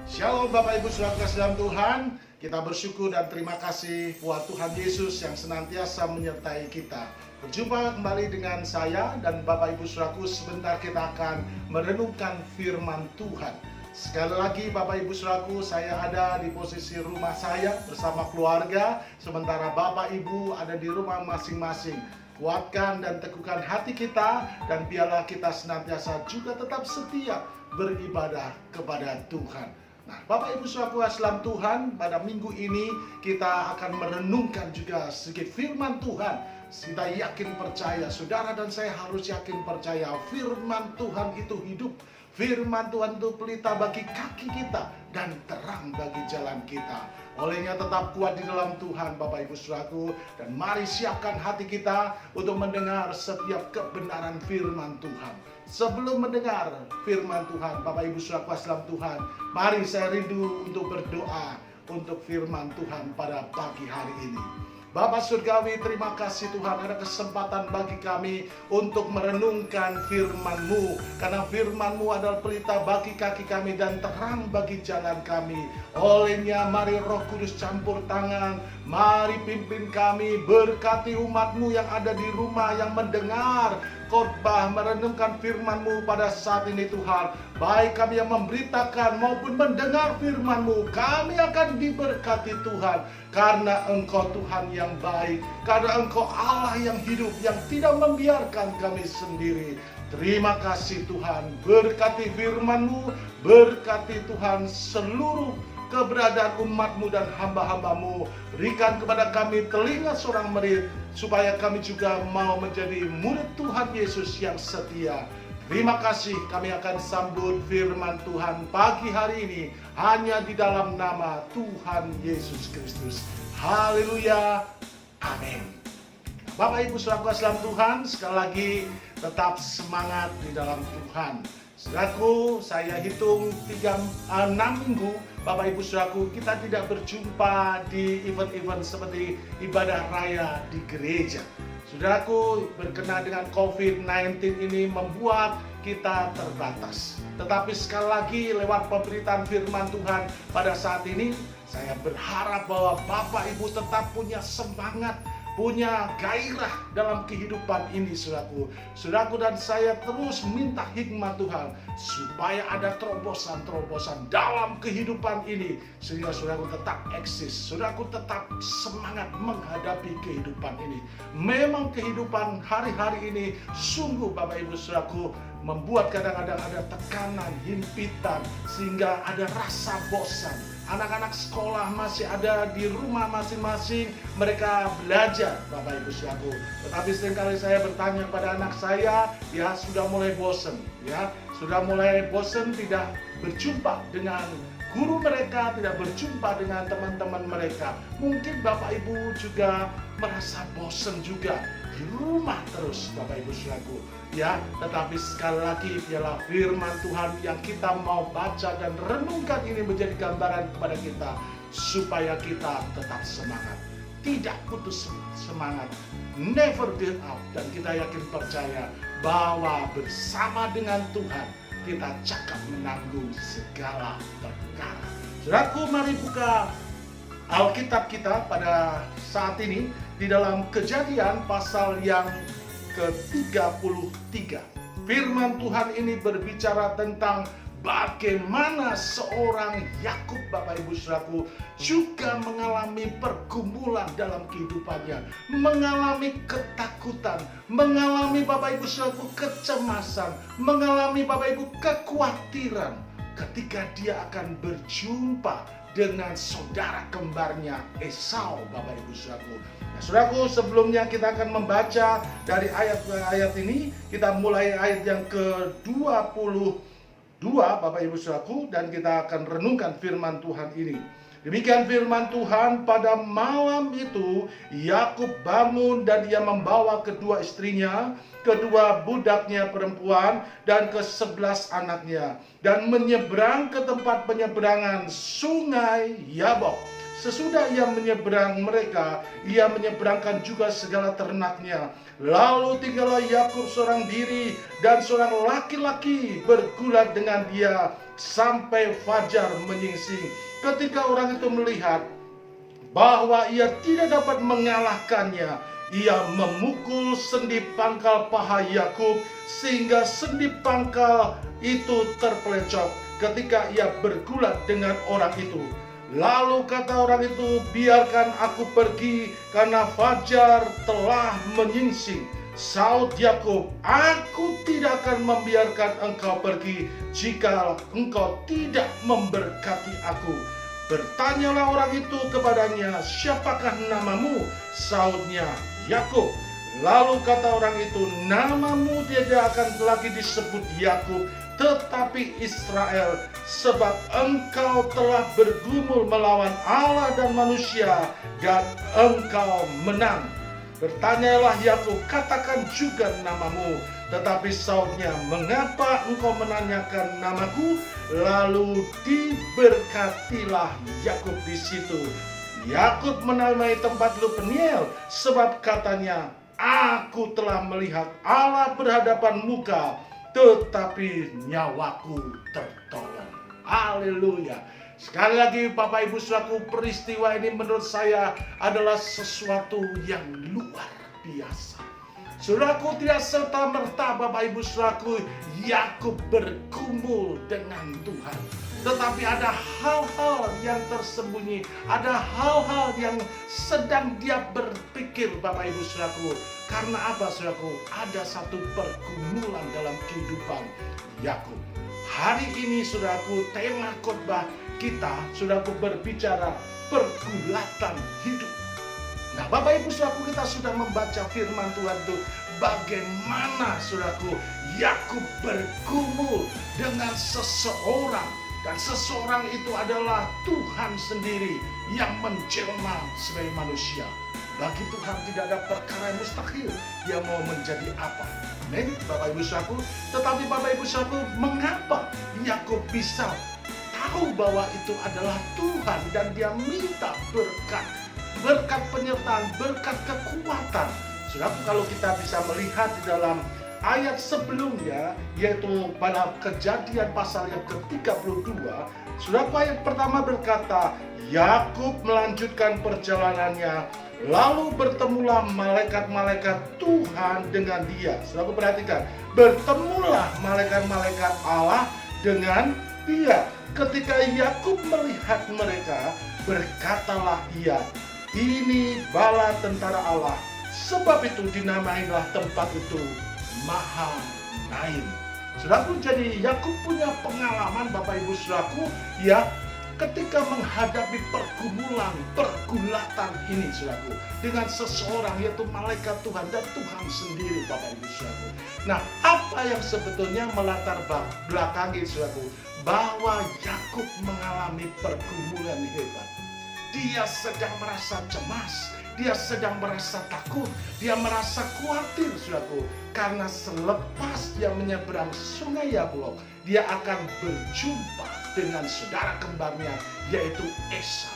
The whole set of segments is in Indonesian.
Shalom Bapak Ibu Saudara kasih dalam Tuhan. Kita bersyukur dan terima kasih buat Tuhan Yesus yang senantiasa menyertai kita. Berjumpa kembali dengan saya dan Bapak Ibu Saudaraku. Sebentar kita akan merenungkan firman Tuhan. Sekali lagi Bapak Ibu Saudaraku, saya ada di posisi rumah saya bersama keluarga, sementara Bapak Ibu ada di rumah masing-masing. Kuatkan dan teguhkan hati kita, dan biarlah kita senantiasa juga tetap setia beribadah kepada Tuhan. Nah, Bapak Ibu Saudaraku dalam Tuhan, pada minggu ini kita akan merenungkan juga sedikit firman Tuhan. Kita yakin percaya, saudara dan saya harus yakin percaya, firman Tuhan itu hidup. Firman Tuhan itu pelita bagi kaki kita dan terang bagi jalan kita. Olehnya tetap kuat di dalam Tuhan Bapak Ibu Saudaraku, dan mari siapkan hati kita untuk mendengar setiap kebenaran firman Tuhan. Sebelum mendengar firman Tuhan Bapak Ibu Saudaraku dalam Tuhan, mari saya rindu untuk berdoa untuk firman Tuhan pada pagi hari ini. Bapa Surgawi, terima kasih Tuhan ada kesempatan bagi kami untuk merenungkan firman-Mu. Karena firman-Mu adalah pelita bagi kaki kami dan terang bagi jalan kami. Olehnya mari Roh Kudus campur tangan, mari pimpin kami, berkati umat-Mu yang ada di rumah, yang mendengar khotbah merenungkan firman-Mu pada saat ini Tuhan. Baik kami yang memberitakan maupun mendengar firman-Mu, kami akan diberkati Tuhan. Karena Engkau Tuhan yang baik, karena Engkau Allah yang hidup, yang tidak membiarkan kami sendiri. Terima kasih Tuhan, berkati firman-Mu, berkati Tuhan seluruh keberadaan umat-Mu dan hamba-hamba-Mu. Berikan kepada kami telinga seorang murid, supaya kami juga mau menjadi murid Tuhan Yesus yang setia. Terima kasih, kami akan sambut firman Tuhan pagi hari ini hanya di dalam nama Tuhan Yesus Kristus. Haleluya, amin. Bapak Ibu Saudaraku dalam Tuhan, sekali lagi tetap semangat di dalam Tuhan. Saudaraku, saya hitung 6 minggu Bapak Ibu Saudaraku, kita tidak berjumpa di event-event seperti ibadah raya di gereja. Saudaraku, berkenaan dengan COVID-19 ini membuat kita terbatas. Tetapi sekali lagi lewat pemberitaan firman Tuhan pada saat ini, saya berharap bahwa Bapak Ibu tetap punya semangat, punya gairah dalam kehidupan ini, saudaraku. Saudaraku dan saya terus minta hikmat Tuhan supaya ada terobosan-terobosan dalam kehidupan ini, sehingga saudaraku tetap eksis, saudaraku tetap semangat menghadapi kehidupan ini. Memang kehidupan hari-hari ini sungguh Bapak Ibu saudaraku membuat kadang-kadang ada tekanan, himpitan, sehingga ada rasa bosan. Anak-anak sekolah masih ada di rumah masing-masing, mereka belajar Bapak Ibu saudaraku. Tetapi seringkali saya bertanya pada anak saya, ya sudah mulai bosan, ya sudah mulai bosan tidak berjumpa dengan guru mereka, tidak berjumpa dengan teman-teman mereka. Mungkin Bapak Ibu juga merasa bosan juga di rumah terus Bapak Ibu saudaraku. Ya, tetapi sekali lagi biarlah firman Tuhan yang kita mau baca dan renungkan ini menjadi gambaran kepada kita, supaya kita tetap semangat, tidak putus semangat, never give up, dan kita yakin percaya bahwa bersama dengan Tuhan kita cakap menanggung segala perkara. Saudaraku, mari buka Alkitab kita pada saat ini di dalam Kejadian pasal yang ke-33. Firman Tuhan ini berbicara tentang bagaimana seorang Yakub Bapak Ibu saudaraku juga mengalami pergumulan dalam kehidupannya, mengalami ketakutan, mengalami Bapak Ibu saudaraku kecemasan, mengalami Bapak Ibu kekhawatiran ketika dia akan berjumpa dengan saudara kembarnya Esau Bapak Ibu saudaraku. Nah, saudaraku, sebelumnya kita akan membaca dari ayat ini. Kita mulai ayat yang ke-22 Bapak Ibu saudaraku, dan kita akan renungkan firman Tuhan ini. Demikian firman Tuhan, pada malam itu Yakub bangun dan ia membawa kedua istrinya, kedua budaknya perempuan, dan ke-11 anaknya, dan menyeberang ke tempat penyeberangan sungai Yabok. Sesudah ia menyeberang mereka, ia menyeberangkan juga segala ternaknya. Lalu tinggallah Yakub seorang diri dan seorang laki-laki bergulat dengan dia sampai fajar menyingsing. Ketika orang itu melihat bahwa ia tidak dapat mengalahkannya, ia memukul sendi pangkal paha Yakub sehingga sendi pangkal itu terpelecok ketika ia bergulat dengan orang itu. Lalu kata orang itu, biarkan aku pergi karena fajar telah menyingsing. Saud Yakub, aku tidak akan membiarkan engkau pergi jika engkau tidak memberkati aku. Bertanyalah orang itu kepadanya, siapakah namamu? Saudnya, Yakub. Lalu kata orang itu, namamu tidak akan lagi disebut Yakub, tetapi Israel, sebab engkau telah bergumul melawan Allah dan manusia, dan engkau menang. Bertanyalah Yakub, katakan juga namamu. Tetapi saudnya, mengapa engkau menanyakan namaku? Lalu diberkatilah Yakub di situ. Yakub menamai tempat itu Peniel, sebab katanya, aku telah melihat Allah berhadapan muka, tetapi nyawaku tertolong. Haleluya. Sekali lagi Bapak Ibu Saudaraku, peristiwa ini menurut saya adalah sesuatu yang luar biasa. Saudaraku, tidak serta-merta Bapak Ibu Saudaraku Yakub bergumul dengan Tuhan. Tetapi ada hal-hal yang tersembunyi, ada hal-hal yang sedang dia berpikir Bapak Ibu Saudaraku. Karena apa Saudaraku? Ada satu pergumulan dalam kehidupan Yakub. Hari ini Saudaraku, tema khotbah kita Saudaraku berbicara pergulatan hidup. Nah Bapak Ibu Saudaraku, kita sudah membaca firman Tuhan itu bagaimana Saudaraku Yakub bergumul dengan seseorang. Dan seseorang itu adalah Tuhan sendiri yang menjelma sebagai manusia. Bagi Tuhan tidak ada perkara yang mustahil. Dia mau menjadi apa? Amin, Bapak Ibu Saudaraku. Tetapi Bapak Ibu Saudaraku, mengapa Yakub bisa tahu bahwa itu adalah Tuhan dan dia minta berkat? Berkat penyertaan, berkat kekuatan. Saudaraku, kalau kita bisa melihat di dalam ayat sebelumnya, yaitu pada Kejadian pasal yang ke-32, Saudaraku, ayat pertama berkata, Yakub melanjutkan perjalanannya, lalu bertemulah malaikat-malaikat Tuhan dengan dia. Saudaraku perhatikan, bertemulah malaikat-malaikat Allah dengan dia. Ketika Yakub melihat mereka, berkatalah ia, ini bala tentara Allah. Sebab itu dinamailah tempat itu Mahanaim. Saudaraku, jadi Yakub punya pengalaman Bapak Ibu Saudaraku ya, ketika menghadapi pergulatan ini Saudaraku, dengan seseorang yaitu malaikat Tuhan dan Tuhan sendiri Bapak Ibu Saudaraku. Nah, apa yang sebetulnya melatar belakangi Saudaraku bahwa Yakub mengalami pergumulan hebat? Dia sedang merasa cemas, dia sedang merasa takut, dia merasa khawatir Saudaraku, karena selepas dia menyeberang sungai Yablok, dia akan berjumpa dengan saudara kembarnya yaitu Esau.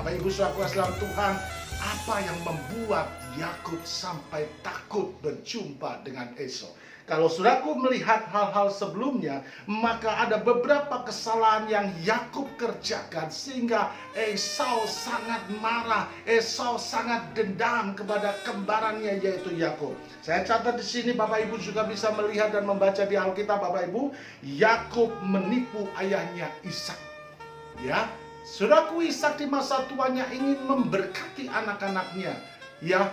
Bapak Ibu Saudaraku dalam Tuhan, apa yang membuat Yakub sampai takut berjumpa dengan Esau? Kalau Saudaraku melihat hal-hal sebelumnya, maka ada beberapa kesalahan yang Yakub kerjakan sehingga Esau sangat marah, Esau sangat dendam kepada kembarannya yaitu Yakub. Saya catat di sini, Bapak Ibu juga bisa melihat dan membaca di Alkitab Bapak Ibu, Yakub menipu ayahnya Ishak. Ya, Saudaraku, Ishak di masa tuanya ingin memberkati anak-anaknya. Ya,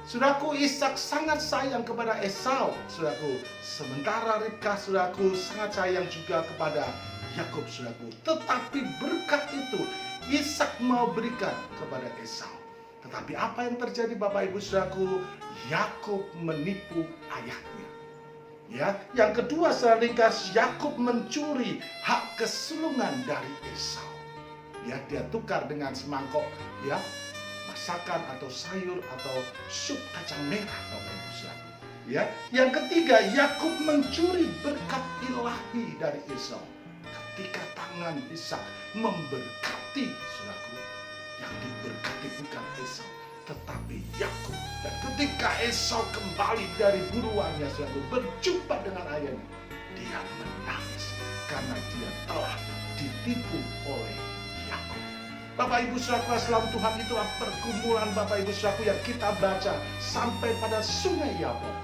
Saudaraku, Ishak sangat sayang kepada Esau, Saudaraku. Sementara Ribka, Saudaraku, sangat sayang juga kepada Yakub, Saudaraku. Tetapi berkat itu Ishak mau berikan kepada Esau. Tetapi apa yang terjadi Bapak Ibu Saudaraku? Yakub menipu ayahnya. Ya, yang kedua secara ringkas, Yakub mencuri hak kesulungan dari Esau. Ya, dia tukar dengan semangkok, ya, masakan atau sayur atau sup kacang merah Bapak Ibu Saudaraku. Ya, yang ketiga, Yakub mencuri berkat ilahi dari Esau. Ketika tangan Ishak memberkati Saudaraku yang diberkati bukan Esau, tetapi Yakub. Dan ketika Esau kembali dari buruannya, saudara, berjumpa dengan ayahnya, dia menangis karena dia telah ditipu oleh Yakub. Bapak Ibu saudara selalu Tuhan, itulah pergumulan Bapak Ibu saudara yang kita baca sampai pada sungai Yabok.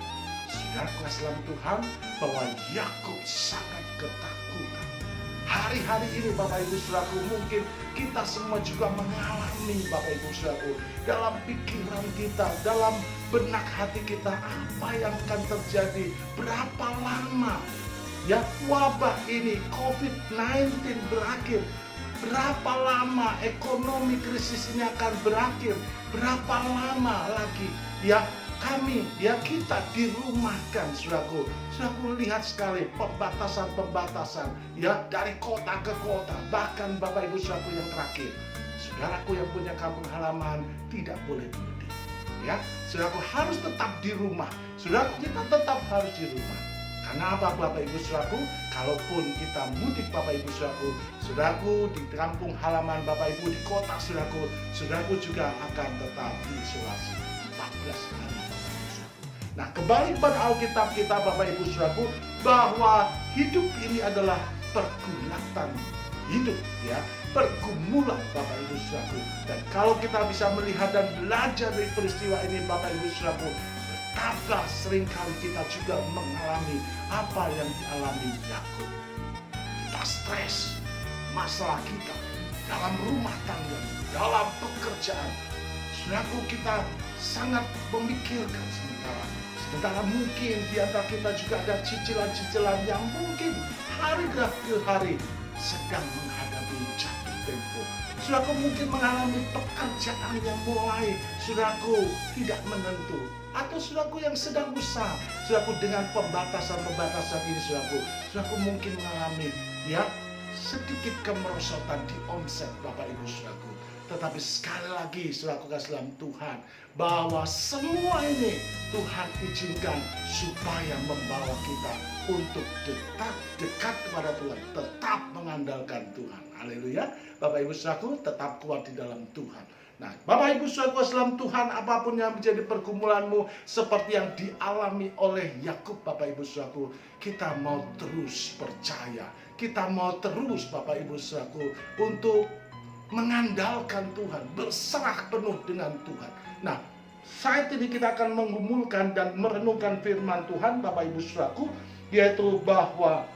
Saudara selalu Tuhan, bahwa Yakub sangat ketakutan. Hari-hari ini Bapak Ibu saudaraku, mungkin kita semua juga mengalami Bapak Ibu saudaraku, dalam pikiran kita, dalam benak hati kita, apa yang akan terjadi, berapa lama ya wabah ini COVID-19 berakhir, berapa lama ekonomi krisis ini akan berakhir, berapa lama lagi ya kita dirumahkan, saudaraku. Saudaraku lihat sekali pembatasan ya dari kota ke kota, bahkan Bapak Ibu saudaraku yang terakhir, saudaraku yang punya kampung halaman tidak boleh mudik. Ya, saudaraku harus tetap di rumah. Saudaraku kita tetap harus di rumah. Karena apa Bapak Ibu saudaraku? Kalaupun kita mudik Bapak Ibu saudaraku di kampung halaman Bapak Ibu, di kota saudaraku juga akan tetap diisolasi 14 hari. Nah, kembali pada Alkitab kita Bapak Ibu saudaraku, bahwa hidup ini adalah pergulatan hidup ya, pergumulan Bapak Ibu saudaraku. Dan kalau kita bisa melihat dan belajar dari peristiwa ini Bapak Ibu saudaraku, betapa seringkali kita juga mengalami apa yang dialami Yakub. Kita stres, masalah kita dalam rumah tangga, dalam pekerjaan. Saudaraku, kita sangat memikirkan sementara mungkin di antara kita juga ada cicilan-cicilan yang mungkin hari ke hari sedang menghadapi jatuh tempo. Saudaraku mungkin mengalami pekerjaan yang mulai saudaraku tidak menentu, atau saudaraku yang sedang usaha, saudaraku dengan pembatasan ini saudaraku mungkin mengalami ya sedikit kemerosotan di omset Bapak Ibu saudaraku. Tetapi sekali lagi saudaraku kasih dalam Tuhan, bahwa semua ini Tuhan izinkan supaya membawa kita untuk tetap dekat kepada Tuhan, tetap mengandalkan Tuhan. Haleluya. Bapak Ibu saudaraku, tetap kuat di dalam Tuhan. Nah, Bapak Ibu saudaraku dalam Tuhan, apapun yang menjadi pergumulanmu seperti yang dialami oleh Yakub Bapak Ibu saudaraku, kita mau terus percaya, kita mau terus Bapak Ibu saudaraku untuk mengandalkan Tuhan, berserah penuh dengan Tuhan. Nah, saat ini kita akan menggumulkan dan merenungkan firman Tuhan Bapak Ibu saudaraku, yaitu bahwa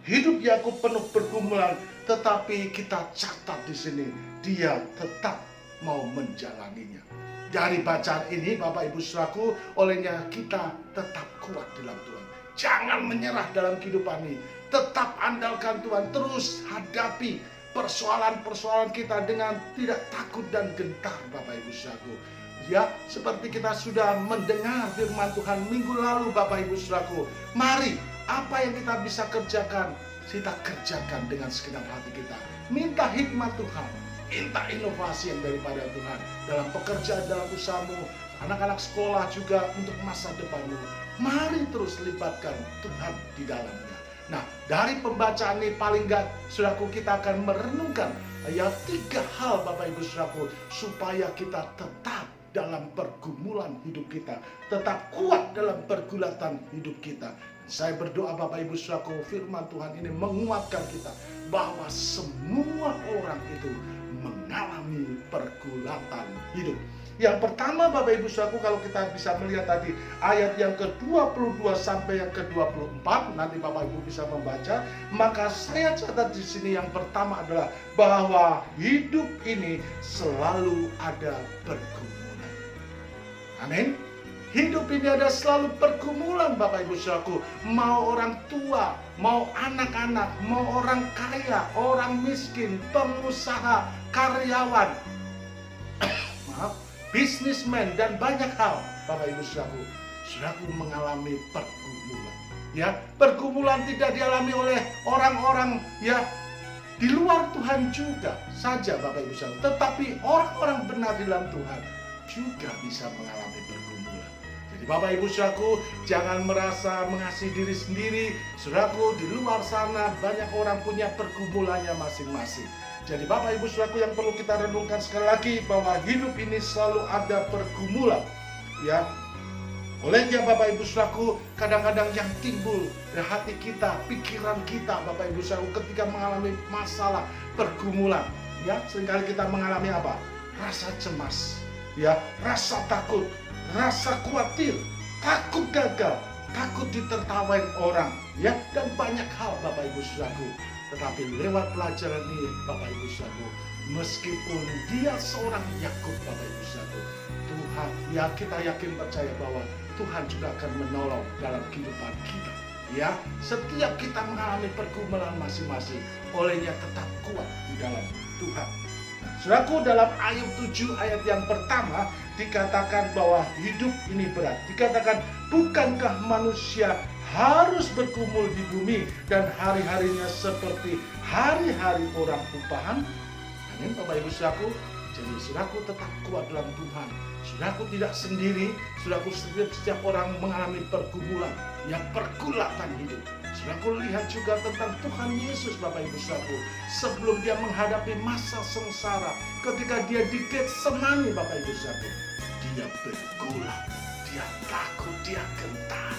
hidup Yakub penuh pergumulan, tetapi kita catat di sini dia tetap mau menjalaninya. Dari bacaan ini Bapak Ibu saudaraku, olehnya kita tetap kuat dalam Tuhan. Jangan menyerah dalam kehidupan ini. Tetap andalkan Tuhan, terus hadapi persoalan-persoalan kita dengan tidak takut dan gentar Bapak Ibu saudaraku. Ya, seperti kita sudah mendengar firman Tuhan minggu lalu Bapak Ibu saudaraku. Mari, apa yang kita bisa kerjakan, kita kerjakan dengan segenap hati kita. Minta hikmat Tuhan, minta inovasi yang daripada Tuhan dalam pekerjaan, dalam usahamu, anak-anak sekolah juga untuk masa depanmu. Mari terus libatkan Tuhan di dalamnya. Nah, dari pembacaan ini paling enggak saudaraku kita akan merenungkan ya 3 hal Bapak Ibu saudaraku, supaya kita tetap dalam pergumulan hidup kita, tetap kuat dalam pergulatan hidup kita. Saya berdoa Bapak Ibu saudaraku, firman Tuhan ini menguatkan kita bahwa semua orang itu mengalami pergulatan hidup. Yang pertama Bapak Ibu saudaraku, kalau kita bisa melihat tadi ayat yang ke-22 sampai yang ke-24, nanti Bapak Ibu bisa membaca, maka saya catat di sini yang pertama adalah bahwa hidup ini selalu ada pergumulan. Amin. Hidup ini ada selalu pergumulan Bapak Ibu saudaraku. Mau orang tua, mau anak-anak, mau orang kaya, orang miskin, pengusaha, karyawan, bisnismen, dan banyak hal Bapak Ibu saudaraku mengalami pergumulan. Ya, pergumulan tidak dialami oleh orang-orang ya di luar Tuhan juga saja Bapak Ibu saudaraku, tetapi orang-orang benar di dalam Tuhan juga bisa mengalami pergumulan. Jadi Bapak Ibu saudaraku, jangan merasa mengasihi diri sendiri. Saudaraku, di luar sana banyak orang punya pergumulannya masing-masing. Jadi Bapak Ibu Saudaraku, yang perlu kita renungkan sekali lagi bahwa hidup ini selalu ada pergumulan, ya. Olehnya Bapak Ibu Saudaraku, kadang-kadang yang timbul dari hati kita, pikiran kita Bapak Ibu Saudaraku ketika mengalami masalah pergumulan, ya, seringkali kita mengalami apa? Rasa cemas, ya, rasa takut, rasa khawatir, takut gagal, takut ditertawain orang, ya, dan banyak hal Bapak Ibu Saudaraku. Tetapi lewat pelajaran ini Bapak Ibu Saudaraku, meskipun dia seorang Yakub Bapak Ibu Saudaraku, Tuhan, ya, kita yakin percaya bahwa Tuhan juga akan menolong dalam kehidupan kita, ya. Setiap kita mengalami pergumulan masing-masing, olehnya tetap kuat di dalam Tuhan. Nah, Saudaraku, dalam Ayub 7 ayat yang pertama dikatakan bahwa hidup ini berat. Dikatakan, bukankah manusia harus bergumul di bumi dan hari-harinya seperti hari-hari orang upahan? Amin Bapak Ibu Saudaraku. Jadi saudaraku tetap kuat dalam Tuhan. Saudaraku tidak sendiri. Saudaraku, setiap orang mengalami pergumulan, yang pergulatan hidup. Saudaraku, lihat juga tentang Tuhan Yesus Bapak Ibu Saudaraku. Sebelum dia menghadapi masa sengsara, ketika dia di Getsemani Bapak Ibu Saudaraku, dia bergulat, dia takut, dia gentar,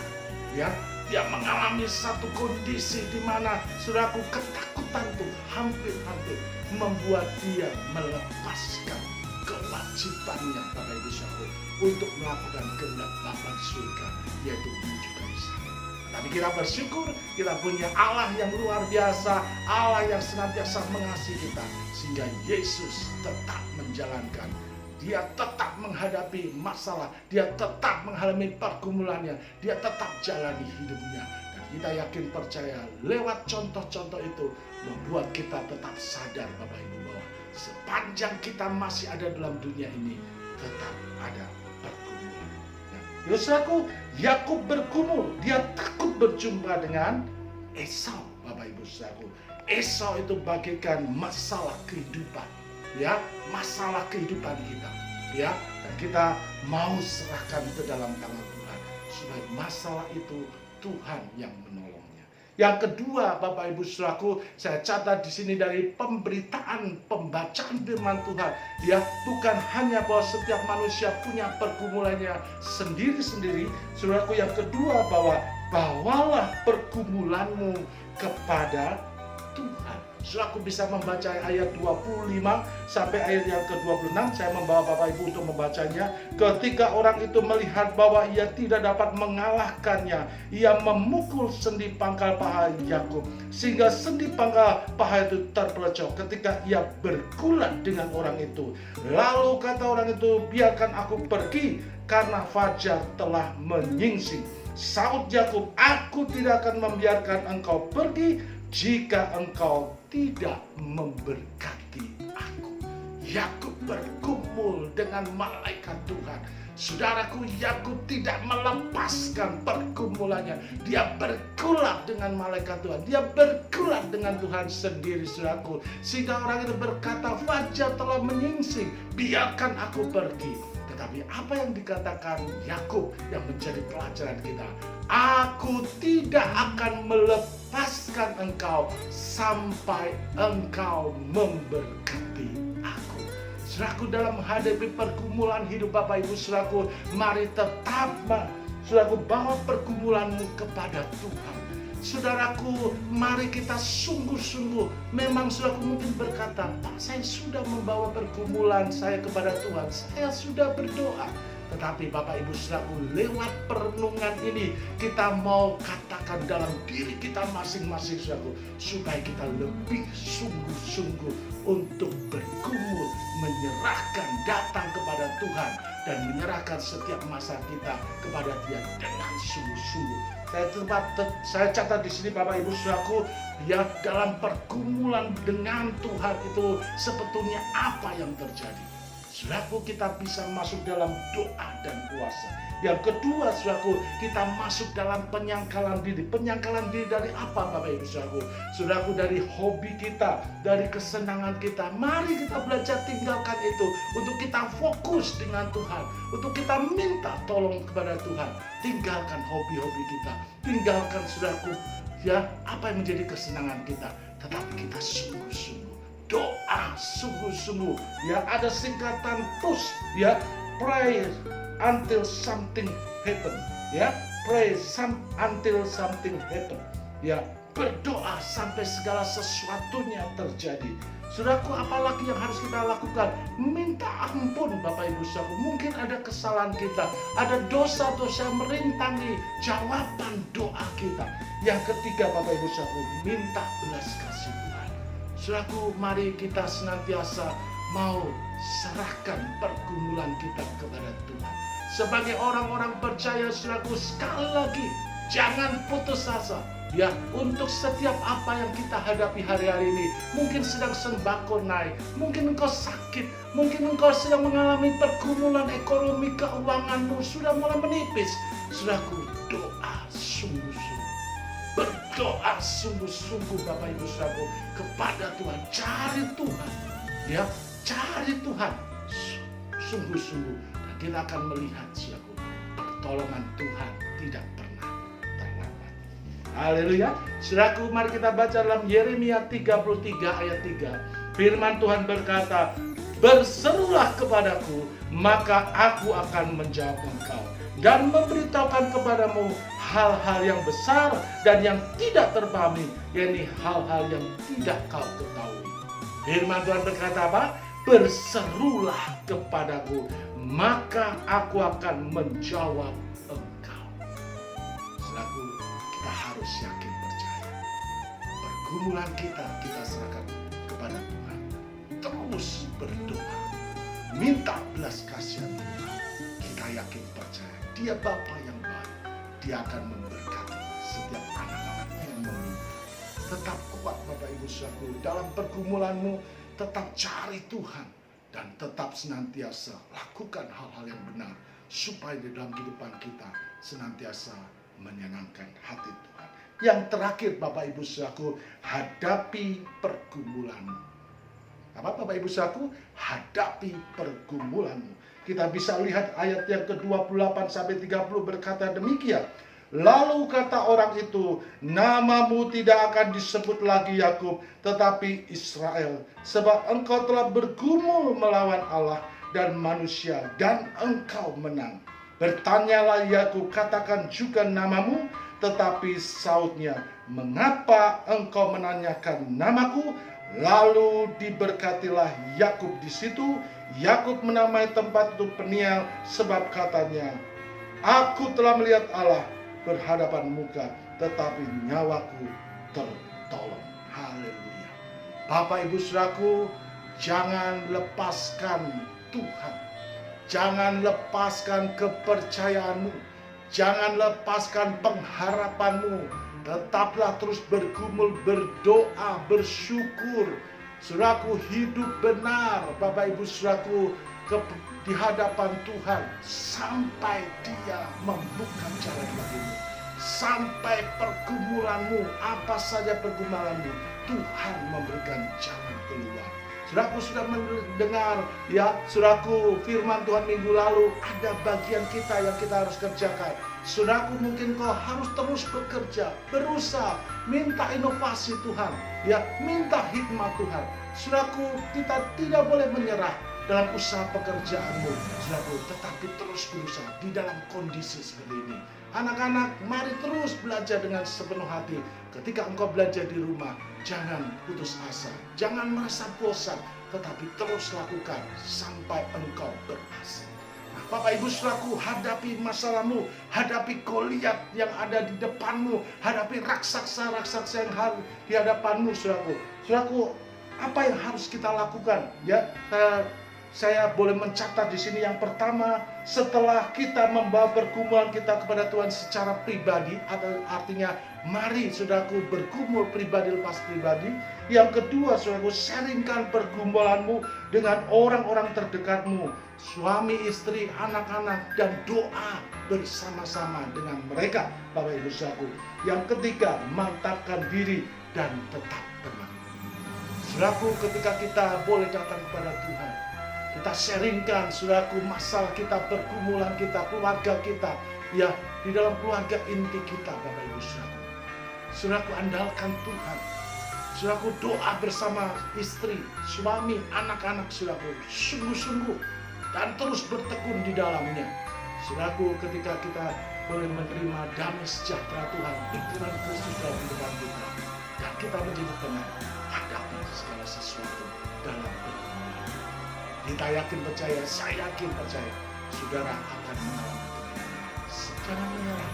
ya. Dia mengalami satu kondisi di mana saudaraku, ketakutan itu hampir-hampir membuat dia melepaskan kewajibannya Bapak Ibu Saudaraku untuk melakukan kehendak Bapa di surga, yaitu menuju kaisar. Tapi kita bersyukur kita punya Allah yang luar biasa, Allah yang senantiasa mengasihi kita, sehingga Yesus tetap menjalankan. Dia tetap menghadapi masalah, dia tetap mengalami pergumulannya, dia tetap jalani hidupnya. Dan kita yakin percaya lewat contoh-contoh itu membuat kita tetap sadar Bapak Ibu bahwa sepanjang kita masih ada dalam dunia ini tetap ada pergumulan. Nah, saudaraku, Yakub bergumul, dia takut berjumpa dengan Esau Bapak Ibu saudaraku. Esau itu bagaikan masalah kehidupan, ya, masalah kehidupan kita, ya, dan kita mau serahkan ke dalam tangan Tuhan supaya masalah itu Tuhan yang menolongnya. Yang kedua Bapak Ibu Saudaraku, saya catat di sini dari pemberitaan pembacaan firman Tuhan, ya, bukan hanya bahwa setiap manusia punya pergumulannya sendiri-sendiri. Saudaraku, yang kedua bahwa bawalah pergumulanmu kepada Tuhan. Saudaraku bisa membaca ayat 25 sampai ayat yang ke-26. Saya membawa Bapak Ibu untuk membacanya. Ketika orang itu melihat bahwa ia tidak dapat mengalahkannya, ia memukul sendi pangkal paha Yakub, sehingga sendi pangkal paha itu terpelecok ketika ia bergulat dengan orang itu. Lalu kata orang itu, biarkan aku pergi karena fajar telah menyingsing. Saud Yakub, aku tidak akan membiarkan engkau pergi jika engkau tidak memberkati aku. Yakub bergumul dengan malaikat Tuhan. Saudaraku, Yakub tidak melepaskan pergumulannya. Dia bergulat dengan malaikat Tuhan. Dia bergulat dengan Tuhan sendiri, saudaraku. Sehingga orang itu berkata, fajar telah menyingsing, biarkan aku pergi. Tetapi apa yang dikatakan Yakub yang menjadi pelajaran kita? Aku tidak akan melepaskan engkau sampai engkau memberkati aku. Saudaraku, dalam menghadapi pergumulan hidup Bapak Ibu Saudaraku, mari tetap saudaraku bawa pergumulanmu kepada Tuhan. Saudaraku, mari kita sungguh-sungguh. Memang saudaraku mungkin berkata, Pak, saya sudah membawa pergumulan saya kepada Tuhan, saya sudah berdoa. Tetapi Bapak Ibu Saudaraku, lewat perenungan ini kita mau katakan dalam diri kita masing-masing saudaraku, supaya kita lebih sungguh-sungguh untuk bergumul, menyerahkan, datang kepada Tuhan, dan menyerahkan setiap masa kita kepada Dia dengan sungguh-sungguh. Saya catat di sini Bapak Ibu Saudaraku, ya, dalam pergumulan dengan Tuhan itu sebetulnya apa yang terjadi? Saudaraku, kita bisa masuk dalam doa dan puasa. Yang kedua, saudaraku, kita masuk dalam penyangkalan diri. Penyangkalan diri dari apa Bapak Ibu Saudaraku? Saudaraku, dari hobi kita, dari kesenangan kita. Mari kita belajar tinggalkan itu untuk kita fokus dengan Tuhan, untuk kita minta tolong kepada Tuhan. Tinggalkan hobi-hobi kita, tinggalkan saudaraku, ya, apa yang menjadi kesenangan kita. Tetapi kita sungguh-sungguh berdoa sungguh-sungguh. Ya, ada singkatan PUS, ya, pray until something happen. Ya, until something happen. Ya, berdoa sampai segala sesuatunya terjadi. Saudaraku, apalagi yang harus kita lakukan? Minta ampun, Bapak Ibu Saudaraku. Mungkin ada kesalahan kita, ada dosa-dosa yang merintangi jawaban doa kita. Yang ketiga, Bapak Ibu Saudaraku, minta belas kasih Tuhan. Saudaraku, mari kita senantiasa mau serahkan pergumulan kita kepada Tuhan. Sebagai orang-orang percaya, saudaraku, sekali lagi jangan putus asa. Ya, untuk setiap apa yang kita hadapi hari-hari ini, mungkin sedang sembako naik, mungkin engkau sakit, mungkin engkau sedang mengalami pergumulan ekonomi, keuanganmu sudah mulai menipis. Saudaraku, doa sungguh-sungguh, berdoa sungguh-sungguh, Bapak Ibu Saudaraku, kepada Tuhan. Cari Tuhan, ya, cari Tuhan sungguh-sungguh, dan kita akan melihat, saudaraku, pertolongan Tuhan tidak pernah. Haleluya. Saudaraku, mari kita baca dalam Yeremia 33 ayat 3. Firman Tuhan berkata, berserulah kepadaku, maka aku akan menjawab engkau dan memberitahukan kepadamu hal-hal yang besar dan yang tidak terpahami, yakni hal-hal yang tidak kau ketahui. Firman Tuhan berkata apa? Berserulah kepadaku, maka aku akan menjawab engkau. Saudaraku, kita harus yakin percaya. Pergumulan kita serahkan kepada Tuhan. Terus berdoa, minta belas kasihan Tuhan. Kita yakin percaya, Dia Bapa yang baik. Dia akan memberkati setiap anak-anaknya yang meminta. Tetap kuat, Bapak Ibu Saudaraku, dalam pergumulanmu. Tetap cari Tuhan dan tetap senantiasa lakukan hal-hal yang benar supaya di dalam kehidupan kita senantiasa menyenangkan hati Tuhan. Yang terakhir, Bapak Ibu Saudaraku, hadapi pergumulanmu. Apa, Bapak Ibu Saudaraku? Hadapi pergumulanmu. Kita bisa lihat ayat yang ke-28 sampai 30 berkata demikian. Lalu kata orang itu, namamu tidak akan disebut lagi Yakub, tetapi Israel, sebab engkau telah bergumul melawan Allah dan manusia, dan engkau menang. Bertanyalah Yakub, katakan juga namamu, tetapi sautnya, mengapa engkau menanyakan namaku? Lalu diberkatilah Yakub di situ. Yakub menamai tempat itu Peniel, sebab katanya, aku telah melihat Allah berhadapan muka, tetapi nyawaku tertolong. Haleluya. Bapak Ibu Saudaraku, jangan lepaskan Tuhan. Jangan lepaskan kepercayaanmu. Jangan lepaskan pengharapanmu. Tetaplah terus bergumul, berdoa, bersyukur. Saudaraku, hidup benar, Bapak Ibu Saudaraku, di hadapan Tuhan sampai Dia membuka jalan bagimu. Sampai pergumulanmu, apa saja pergumulanmu, Tuhan memberikan jalan keluar. Saudaraku sudah mendengar, ya, saudaraku, firman Tuhan minggu lalu, ada bagian kita yang kita harus kerjakan. Saudaraku, mungkin kau harus terus bekerja, berusaha, minta inovasi Tuhan, ya, minta hikmat Tuhan. Saudaraku, kita tidak boleh menyerah dalam usaha pekerjaanmu, saudaraku, tetapi terus berusaha di dalam kondisi seperti ini. Anak-anak, mari terus belajar dengan sepenuh hati. Ketika engkau belajar di rumah, jangan putus asa, jangan merasa bosan, tetapi terus lakukan sampai engkau berhasil. Nah, Bapak Ibu Saudaraku, hadapi masalahmu, hadapi Goliat yang ada di depanmu, hadapi raksasa-raksasa yang ada di hadapanmu, saudaraku. Saudaraku, apa yang harus kita lakukan? Ya, saya boleh mencatat di sini yang pertama, setelah kita membawa pergumulan kita kepada Tuhan secara pribadi, atau artinya mari saudaraku bergumul pribadi lepas pribadi. Yang kedua, saudaraku, sharingkan pergumulanmu dengan orang-orang terdekatmu, suami, istri, anak-anak, dan doa bersama-sama dengan mereka, Bapak Ibu saudaraku. Yang ketiga, mantapkan diri dan tetap tenang. Saudaraku, ketika kita boleh datang kepada Tuhan, kita sharingkan, saudaraku, masalah kita, pergumulan kita, keluarga kita, ya, di dalam keluarga inti kita, Bapak Ibu saudaraku. Saudaraku, andalkan Tuhan. Saudaraku, doa bersama istri, suami, anak-anak saudaraku, sungguh-sungguh dan terus bertekun di dalamnya. Saudaraku, ketika kita boleh menerima damai sejahtera Tuhan, pikiran Kristus dalam kehidupan kita, dan kita menjadi tenang hadapi segala sesuatu dalam pergumulan. Kita yakin percaya, saya yakin percaya, saudara akan mengalami kemenangan. Jangan menyerah.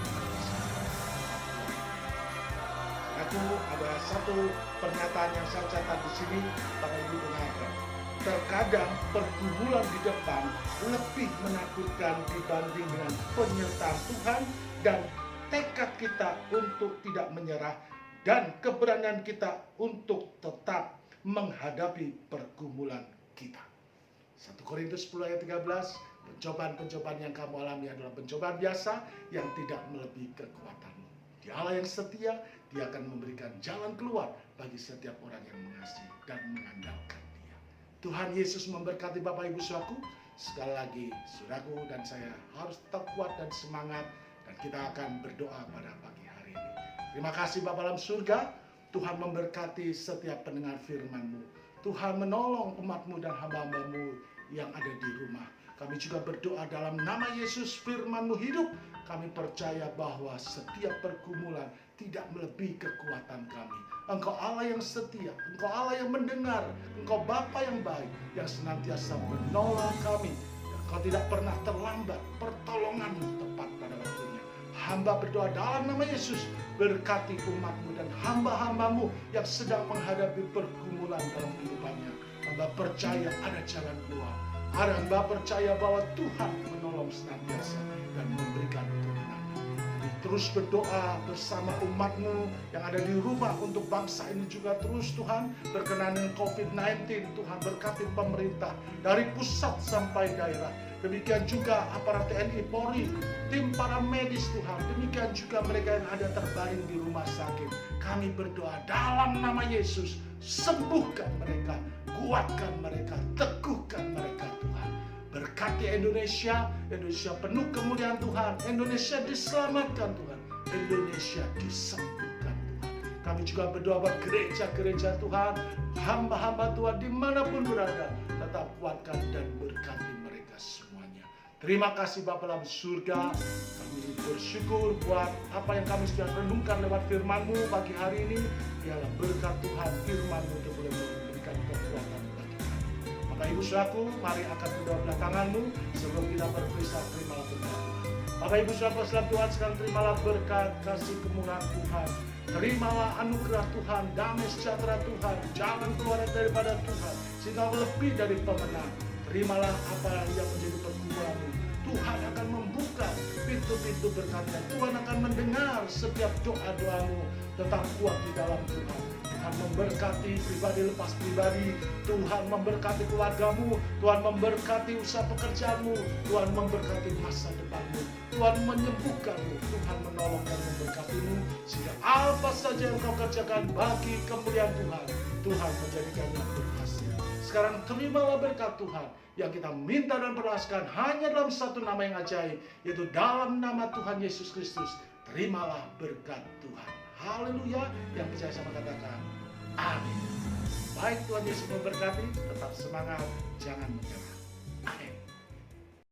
Aku ada satu pernyataan yang saya catat di sini, Bapak Ibu dengarkan. Terkadang pergumulan di depan lebih menakutkan dibanding dengan penyertaan Tuhan dan tekad kita untuk tidak menyerah dan keberanian kita untuk tetap menghadapi pergumulan kita. 1 Korintus 10 ayat 13, pencobaan-pencobaan yang kamu alami adalah pencobaan biasa yang tidak melebihi kekuatanmu. Dia Allah yang setia, Dia akan memberikan jalan keluar bagi setiap orang yang mengasihi dan mengandalkan Dia. Tuhan Yesus memberkati Bapak Ibu saudaraku. Sekali lagi, saudaraku dan saya harus tetap kuat dan semangat, dan kita akan berdoa pada pagi hari ini. Terima kasih Bapa dalam surga, Tuhan memberkati setiap pendengar firman-Mu. Tuhan menolong umat-Mu dan hamba-hamba-Mu yang ada di rumah. Kami juga berdoa dalam nama Yesus, firman-Mu hidup. Kami percaya bahwa setiap pergumulan tidak melebihi kekuatan kami. Engkau Allah yang setia, Engkau Allah yang mendengar, Engkau Bapa yang baik, yang senantiasa menolong kami. Engkau tidak pernah terlambat, pertolongan-Mu tepat pada waktunya. Hamba berdoa dalam nama Yesus, berkati umat-Mu dan hamba-hamba-Mu yang sedang menghadapi pergumulan dalam kehidupannya. Hamba percaya ada jalan keluar. Hamba percaya bahwa Tuhan menolong senantiasa dan memberikan kemenangan. Terus berdoa bersama umat-Mu yang ada di rumah untuk bangsa ini juga terus Tuhan berkenan dengan COVID-19. Tuhan berkati pemerintah dari pusat sampai daerah. Demikian juga aparat TNI Polri, tim para medis Tuhan. Demikian juga mereka yang ada terbaring di rumah sakit. Kami berdoa dalam nama Yesus, sembuhkan mereka, kuatkan mereka, teguhkan mereka Tuhan. Berkati Indonesia, Indonesia penuh kemuliaan Tuhan. Indonesia diselamatkan Tuhan. Indonesia disembuhkan Tuhan. Kami juga berdoa buat gereja-gereja Tuhan, hamba-hamba Tuhan dimanapun berada, tetap kuatkan dan berkati mereka semuanya. Terima kasih Bapa dalam surga. Kami bersyukur buat apa yang kami sudah renungkan lewat firman-Mu pagi hari ini. Biarlah berkat Tuhan, firman-Mu itu boleh memberikan kekuatan bagi kami. Bapak Ibu saudaraku, mari angkat kedua belah tanganmu sebelum kita berpisah. Terimalah berkat Tuhan. Bapak Ibu saudaraku dalam Tuhan, sekarang terimalah berkat kasih kemuliaan Tuhan. Terimalah anugerah Tuhan, damai sejahtera Tuhan, jalan keluar daripada Tuhan, sehingga lebih dari pemenang. Terimalah apa yang menjadi pergumulanmu. Tuhan akan membuka pintu-pintu berkat-Nya. Tuhan akan mendengar setiap doa-doamu. Tetap kuat di dalam Tuhan. Tuhan memberkati pribadi lepas pribadi. Tuhan memberkati keluargamu. Tuhan memberkati usaha pekerjaanmu. Tuhan memberkati masa depanmu. Tuhan menyembuhkanmu. Tuhan menolong dan memberkatimu. Sehingga apa saja yang kau kerjakan bagi kemuliaan Tuhan, Tuhan menjadikannya berhasil. Sekarang terimalah berkat Tuhan yang kita minta dan beraskan hanya dalam satu nama yang ajaib, yaitu dalam nama Tuhan Yesus Kristus. Terimalah berkat Tuhan. Haleluya. Yang percaya sama katakan amin. Baik, Tuhan Yesus memberkati. Tetap semangat, jangan menyerah. Amin.